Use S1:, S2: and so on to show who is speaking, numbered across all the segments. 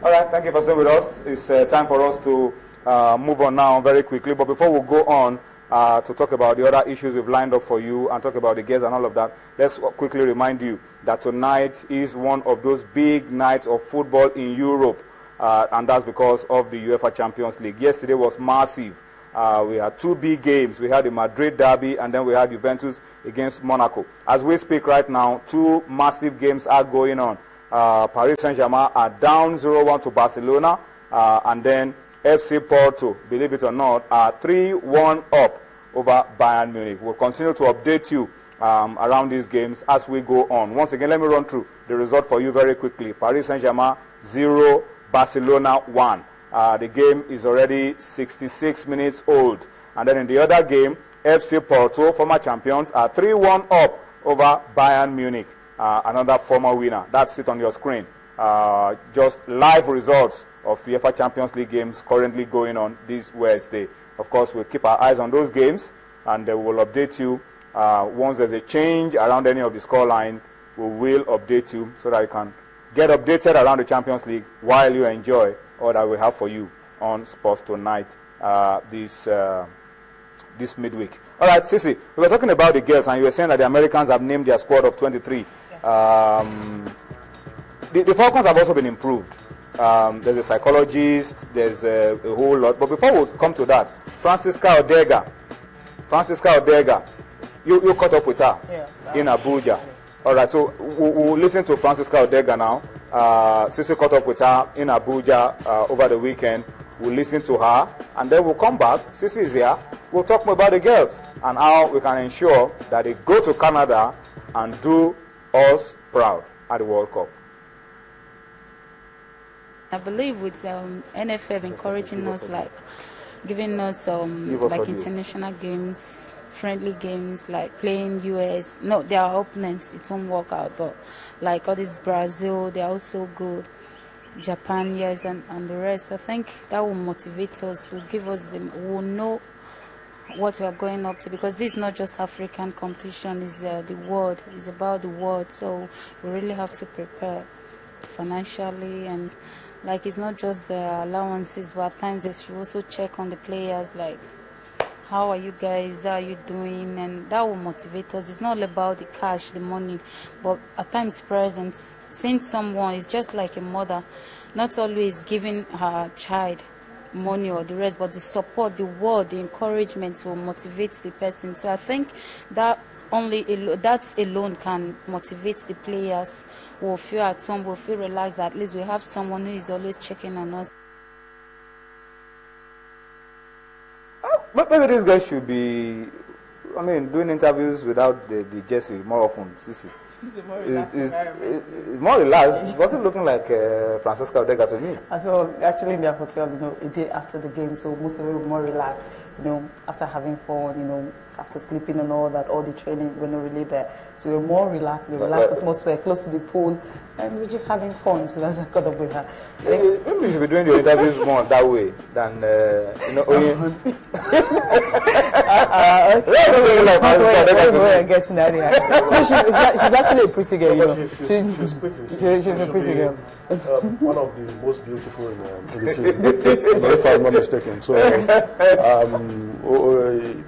S1: All right, thank you for staying with us. It's time for us to move on now very quickly. But before we go on to talk about the other issues we've lined up for you and talk about the guests and all of that, let's quickly remind you that tonight is one of those big nights of football in Europe, and that's because of the UEFA Champions League. Yesterday was massive. We had two big games. We had the Madrid derby, and then we had Juventus against Monaco. As we speak right now, two massive games are going on. Paris Saint-Germain are down 0-1 to Barcelona, and then FC Porto, believe it or not, are 3-1 up over Bayern Munich. We'll continue to update you around these games as we go on. Once again, let me run through the result for you very quickly. Paris Saint-Germain 0, Barcelona 1. The game is already 66 minutes old. And then in the other game, FC Porto, former champions, are 3-1 up over Bayern Munich. Another former winner. That's it on your screen. Just live results of UEFA Champions League games currently going on this Wednesday. Of course, we'll keep our eyes on those games, and we'll update you. Once there's a change around any of the scoreline, we will update you so that you can get updated around the Champions League while you enjoy all that we have for you on Sports Tonight this midweek. All right, Sisi, we were talking about the girls, and you were saying that the Americans have named their squad of 23. The Falcons have also been improved. There's a psychologist, there's a whole lot. But before we come to that, Francisca Odega, you caught up with her in Abuja. All right, so we'll listen to Francisca Odega now. Sisi caught up with her in Abuja over the weekend. We'll listen to her, and then we'll come back. Sisi is here. We'll talk more about the girls and how we can ensure that they go to Canada and do us proud at the World Cup.
S2: I believe with NFF encouraging us, like giving us like international games, friendly games, like playing US. No, they are opponents. It won't work out, but like all this Brazil, they are also good. Japan, yes, and the rest. I think that will motivate us. Will give us. We'll know what we are going up to, because this is not just African competition. It's the world. It's about the world. So we really have to prepare financially, and like it's not just the allowances, but at times they should also check on the players, like how are you guys, how are you doing, and that will motivate us. It's not all about the cash, the money, but at times presence. Seeing someone is just like a mother, not always giving her child money or the rest, but the support, the word, the encouragement will motivate the person. So I think that that alone can motivate the players. We'll feel at home, we'll feel relaxed that at least we have someone who is always checking on us.
S1: Maybe this guy should be, doing interviews without the jersey more often, Sisi. It's more relaxed. It wasn't looking like Francisca Odega to me.
S3: So actually in their hotel, a day after the game, so most of them were more relaxed, after having fun, after sleeping and all that, all the training, we're not really there. So we're more relaxed, the relaxed atmosphere, close to the pool, and we're just having fun. So that's what I caught up with her.
S1: Maybe you should be doing your interviews more that way than, only.
S3: She's actually a pretty girl,
S4: She's pretty.
S3: She's a pretty girl.
S4: One of the most beautiful in the team, if I'm not mistaken. So,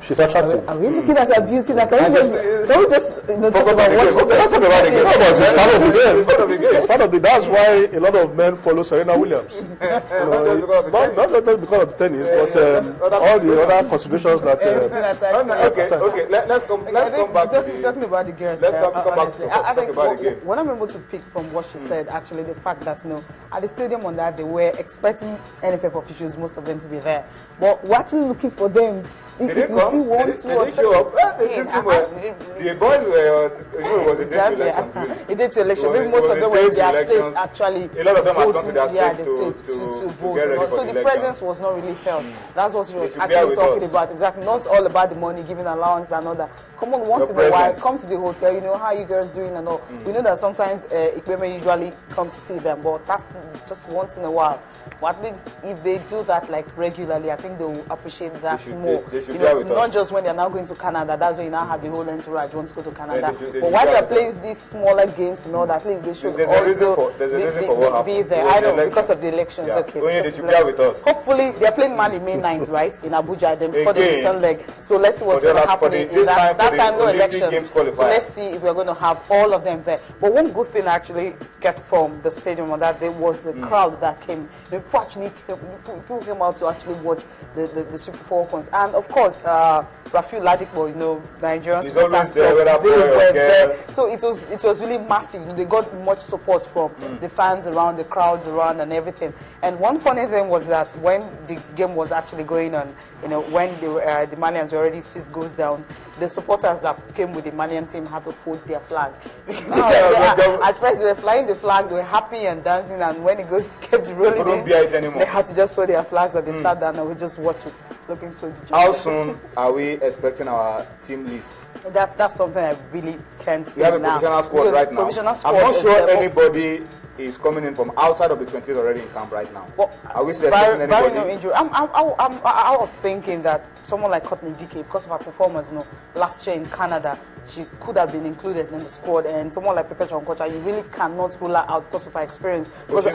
S4: she's attractive.
S3: Are we looking at her beauty? Like, can we just talk about
S4: It's part of the. That's why a lot of men follow Serena Williams. Not just because of tennis, but all the other considerations that.
S1: Okay. Let's come back to
S3: talking about the girls.
S1: Let's come back to
S3: I think
S1: about the game.
S3: what I'm able to pick from what she said, actually, the fact that at the stadium on that they were expecting NFF officials, most of them, to be there, but we're actually looking for them.
S1: Did they come? Did they show up? The boys were, was it day to election?
S3: It did to election. Maybe most of them were in their states, actually.
S1: A lot of them had come to their states
S3: to vote.
S1: Get ready for
S3: so the presence was not really felt. That's what she was
S1: should
S3: actually talking
S1: us.
S3: about. Exactly. Not all about the money, giving allowance and all that. come on once in a while, come to the hotel, you know, how you girls doing and all. We know that sometimes Ikpeme usually come to see them, but that's just once in a while. But at least if they do that like regularly, I think they will appreciate that more.
S1: They should
S3: you know, not
S1: us.
S3: Just when they're now going to Canada, that's when you now have the whole entourage want to go to Canada. But while they're playing these smaller games, you know, at least they should also be there. I know, because of the elections. Okay.
S1: They should be with us.
S3: Hopefully, they're playing Mali May 9th, right, in Abuja, then before the return leg. So let's see what's going to happen in that time, no elections. So let's see if we're going to have all of them there. But one good thing I actually get from the stadium on that day was the crowd that came. People came out to actually watch the Super Falcons. And of course, Rafiu Ladipo, you know, Nigerian supporters, they were there. So it was really massive. They got much support from the fans around, the crowds around, and everything. And one funny thing was that when the game was actually going on, you know, when the Malians were already 6 goals down, the supporters that came with the Malian team had to fold their flag. At first they were flying the flag, they were happy and dancing, and when it kept rolling in, they had to just fold their flags and they sat down and we just watched it, looking so dejected.
S1: How soon are we expecting our team list?
S3: That's something I really can't say
S1: now. We have a
S3: now.
S1: provisional squad right now. I'm not sure anybody is coming in from outside of the 20s already in camp right now. Well, are we expecting anybody?
S3: No injury. I was thinking that someone like Courtney Dike, because of her performance, you know, last year in Canada, she could have been included in the squad, and someone like Pt.2, you really cannot rule her out because of her experience. Because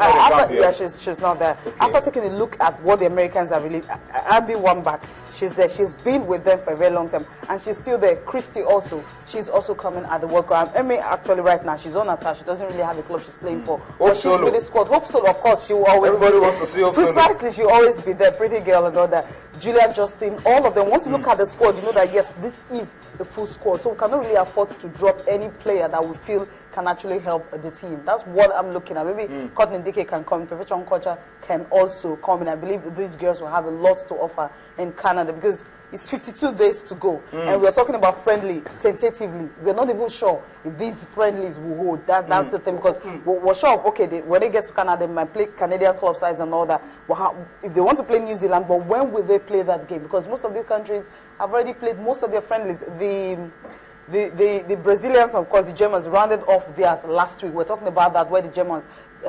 S3: she's not there. Okay. After taking a look at what the Americans are really, Abby Wambach, she's there. She's been with them for a very long time, and she's still there. Christy also, she's also coming at the World Cup. Emmy actually right now, she's on attack. She doesn't really have a club she's playing for. But she's with the squad. Hope Solo, of course, she will always.
S1: Everybody wants to see Hope Solo.
S3: Precisely, she'll always be there. Pretty girl and all that. Julia Justin, all of them. Once you look at the squad, you know that yes, this is the full squad. So we cannot really afford to drop any player that we feel can actually help the team. That's what I'm looking at. Maybe Courtney Dike can come, Pt.2 can also come, and I believe these girls will have a lot to offer in Canada because it's 52 days to go, and we're talking about friendly, tentatively. We're not even sure if these friendlies will hold. That's the thing, because we're sure, okay, when they get to Canada, they might play Canadian club sides and all that. But if they want to play New Zealand, but when will they play that game? Because most of these countries have already played most of their friendlies. The Brazilians, of course, the Germans rounded off theirs last week. We're talking about that, where the Germans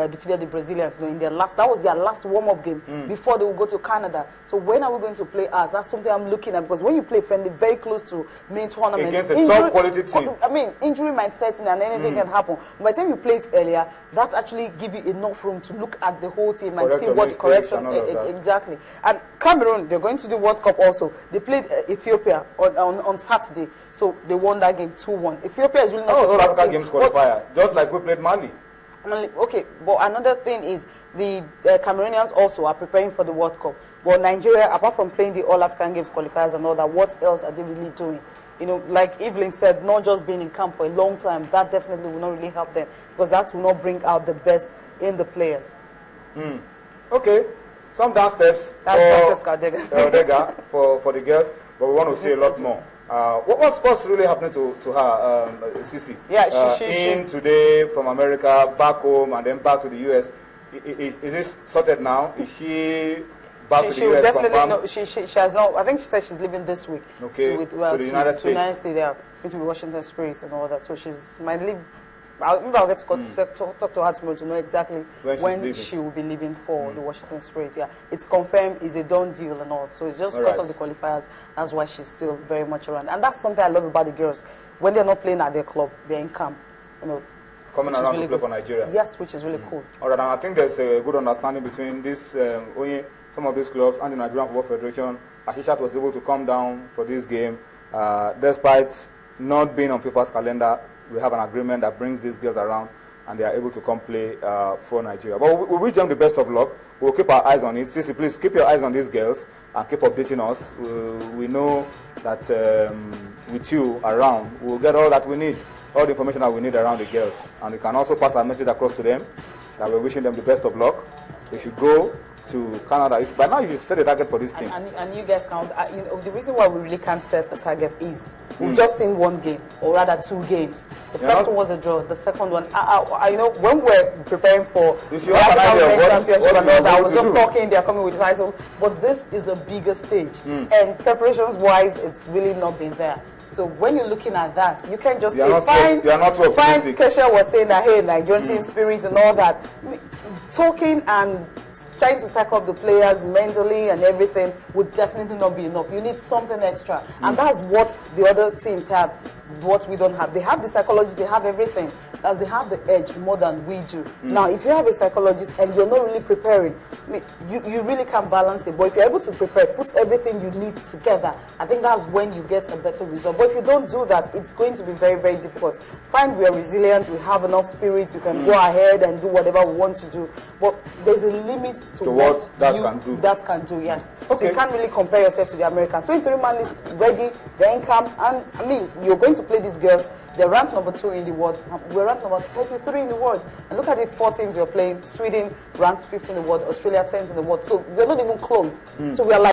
S3: defeated the Brazilians, you know, in their last. That was their last warm-up game before they will go to Canada. So when are we going to play us? That's something I'm looking at, because when you play friendly very close to main tournament,
S1: against a top quality team,
S3: I mean, injury might set in and anything can happen. By the time you play it earlier, that actually give you enough room to look at the whole team and see what correction exactly. And Cameroon, they're going to the World Cup also. They played Ethiopia on Saturday, so they won that game 2-1. Ethiopia is really not
S1: a Africa Games qualifier, just like we played Mali.
S3: Okay, but another thing is the Cameroonians also are preparing for the World Cup. But Nigeria, apart from playing the All-African Games qualifiers and all that, what else are they really doing? You know, like Evelyn said, not just being in camp for a long time, that definitely will not really help them, because that will not bring out the best in the players.
S1: Okay, some down steps for the girls, but we want to see a lot more. What's really happening to her, Sisi?
S3: Yeah,
S1: she's today from America, back home, and then back to the US. Is this sorted now? Is she back to the US?
S3: Definitely no. She has not. I think she said she's leaving this week.
S1: Okay.
S3: To the United States. They are going to be Washington Spirits and all that. So she's might leave. Maybe I'll get to talk to her tomorrow to know exactly when she will be leaving for the Washington Spirits. Yeah, it's confirmed, it's a done deal and all. So it's just because of the qualifiers. That's why she's still very much around. And that's something I love about the girls. When they're not playing at their club, they're in camp. You know,
S1: coming around to play for Nigeria.
S3: Yes, which is really cool.
S1: All right, and I think there's a good understanding between this some of these clubs and the Nigerian Football Federation. Ashishat was able to come down for this game, despite not being on FIFA's calendar. We have an agreement that brings these girls around, and they are able to come play for Nigeria. But we wish them the best of luck. We'll keep our eyes on it. Sisi, please keep your eyes on these girls and keep updating us. We know that with you around, we'll get all that we need, all the information that we need around the girls. And we can also pass our message across to them that we're wishing them the best of luck. They should go to Canada. By now, you should set a target for this team.
S3: And you guys count. You know, the reason why we really can't set a target is we've just seen one game, or rather 2 games. The first one was a draw. The second one, you know, when we're preparing for the African Championship and all that, I was just talking. They're coming with the title, but this is a bigger stage, and preparations-wise, it's really not been there. So when you're looking at that, you can't just
S1: You
S3: say,
S1: are not too
S3: fine,
S1: optimistic.
S3: Kesha was saying that, hey, Nigerian team spirit and all that. Talking and trying to psych up the players mentally and everything would definitely not be enough. You need something extra. And that's what the other teams have, what we don't have. They have the psychologists, they have everything. As they have the edge more than we do. Now, if you have a psychologist and you're not really preparing, I mean, you really can't balance it. But if you're able to prepare, put everything you need together, I think that's when you get a better result. But if you don't do that, it's going to be very, very difficult. Fine, we are resilient, we have enough spirit, we can go ahead and do whatever we want to do. But there's a limit to what that can do, yes. Okay. So you can't really compare yourself to the Americans. So in 3-man list, ready, they're in camp, and I mean, you're going to play these girls. They're ranked number 2 in the world. We're ranked number 33 in the world. And look at the 4 teams you're playing. Sweden ranked 5th in the world. Australia 10th in the world. So we're not even close. So we are like